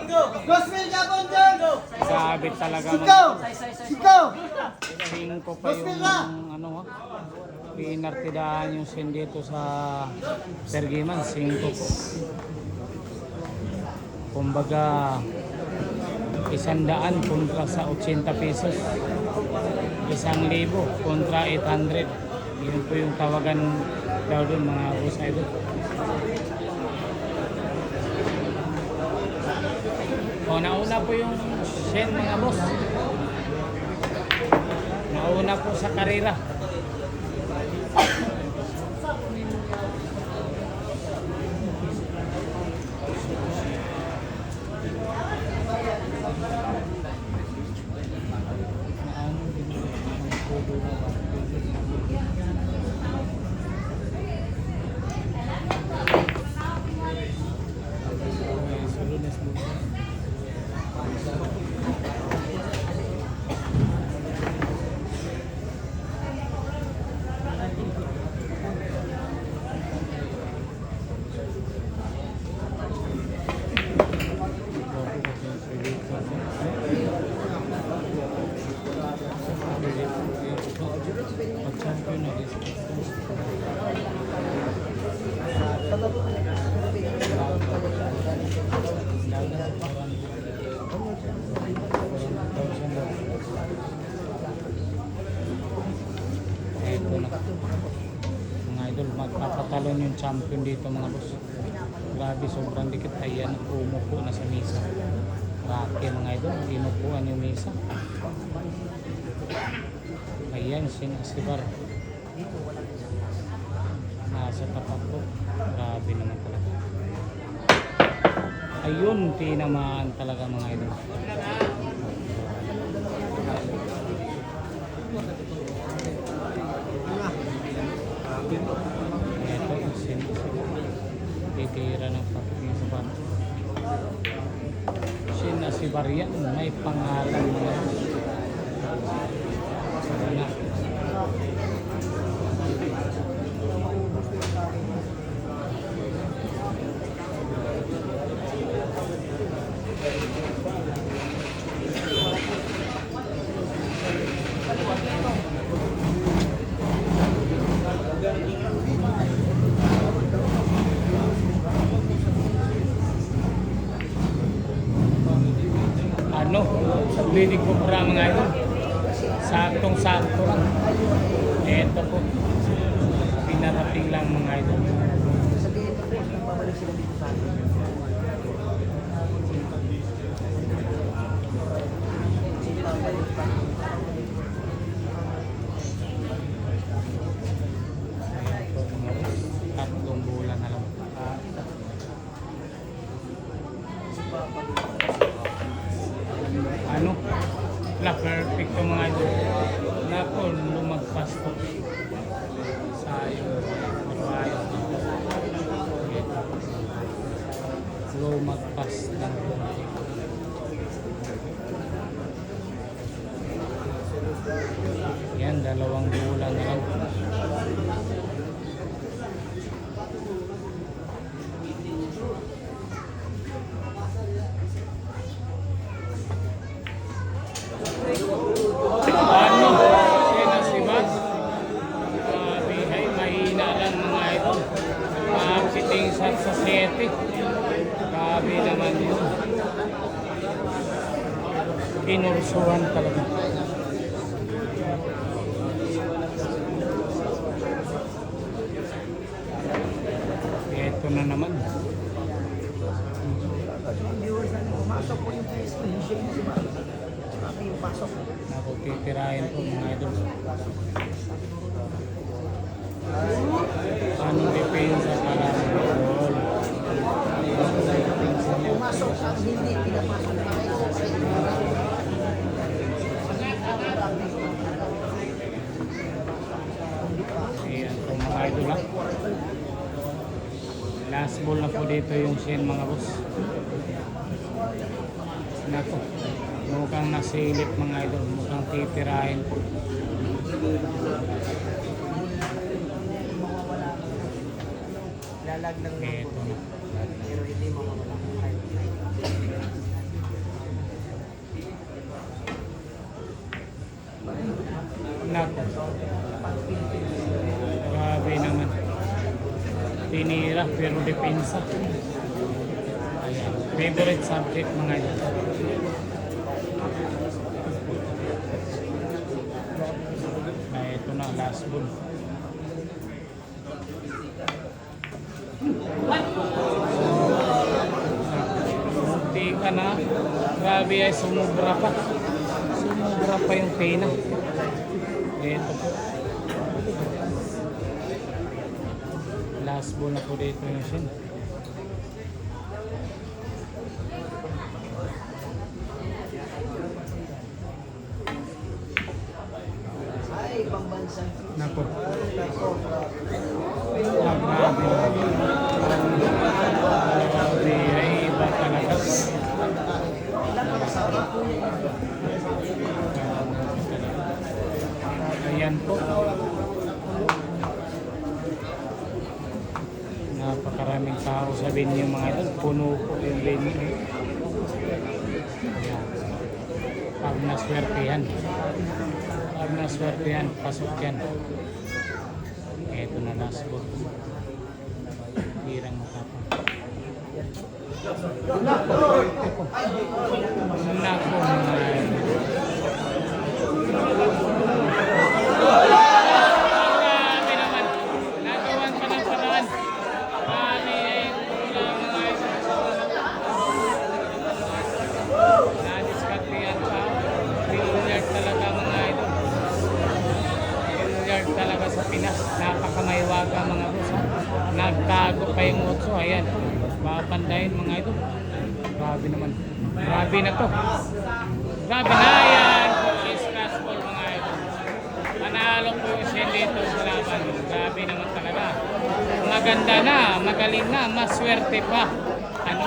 Gospel Japon dyan! Sabit talaga. Sikaw! Sikaw! 5 pa yung ano ha. Pinartidahan yung sin dito sa Sergiman. 5 po. Kumbaga 100 kontra sa 80 pesos. 1,000 kontra 800. Yun po yung tawagan daw doon mga boss idol. O, nauna po yung Shen mga boss. Nauna po sa karera. Mga idol, magpapatalon yung champion dito mga boss. Grabe, sobrang dikit. Ayan, umupo na sa misa. Grabe mga idol, inupuan yung misa. Ayan, sinasibar. Nasa tapat po. Grabe naman talaga. Ayun, tinamaan talaga mga idol. Ito yung titira ng papagin sa bato. Sinasibar yan, may pangalan mo. Sana. Ano, linig po para mga idol. Saktong-sakto lang. Ito po. Pinarating lang mga idol. Sabihin ko po, babalik sila dito sa atin. Tatlong bulan na lang. Ano? La perfect to mga idol. Nako, lumagpas to. Sayang. Ayos. Lumagpas ng konti. Yan, 2 bulan na lang. Ano? Sinasibat? Ay, mahina lang mga ito. Siting sa 7. Grabe naman yun. Kinursuhan talaga. Ito na naman. Viewers na pumasok po yung screenshot si Mami. Mami yung pasok. Naku, titirahin po mga idol. Anong depensa para sa idol? Pumasok at hindi pinapasok na kayo. Ayan po mga idol ha. Last ball na po dito yung Shen mga boss. Naku, mukhang nasilip mga idol. Mukhang titirahin po. Lalag ng Eto na. pero hindi mawawala. Tinira pero depensa. Ayan. Favorite subject mga idol. Na ito na, last ball. Munti ka na. Grabe ay sumubra pa. Sumubra pa yung pena. Ito po. Last ball na po dito yung sin. Ay, pambansang. Nako. Ay, nako. Grabe ay iba talaga. Ayan po. Napakaraming tao sa venue mga idol. Puno po yung venue. Ayan. Pag naswertehan. Pag naswertehan, pasok yan. Ito na last ball. Hirang matapang. Nako mga idol. Grabe naman. Nagawan pa ng paraan. Nadiskartehan pa. Billiard talaga mga idol. Billiard talaga sa Pinas. Napakamaywaga mga boss. Nagtago pa yung otso. Ayan. Papandayin mga idol. Grabe naman. Grabe na to. Grabe na yan. Is fastball mga idol. Manalo po yung sin dito sa laban. Grabe naman talaga. Maganda na. Magaling na. Maswerte pa. Ano?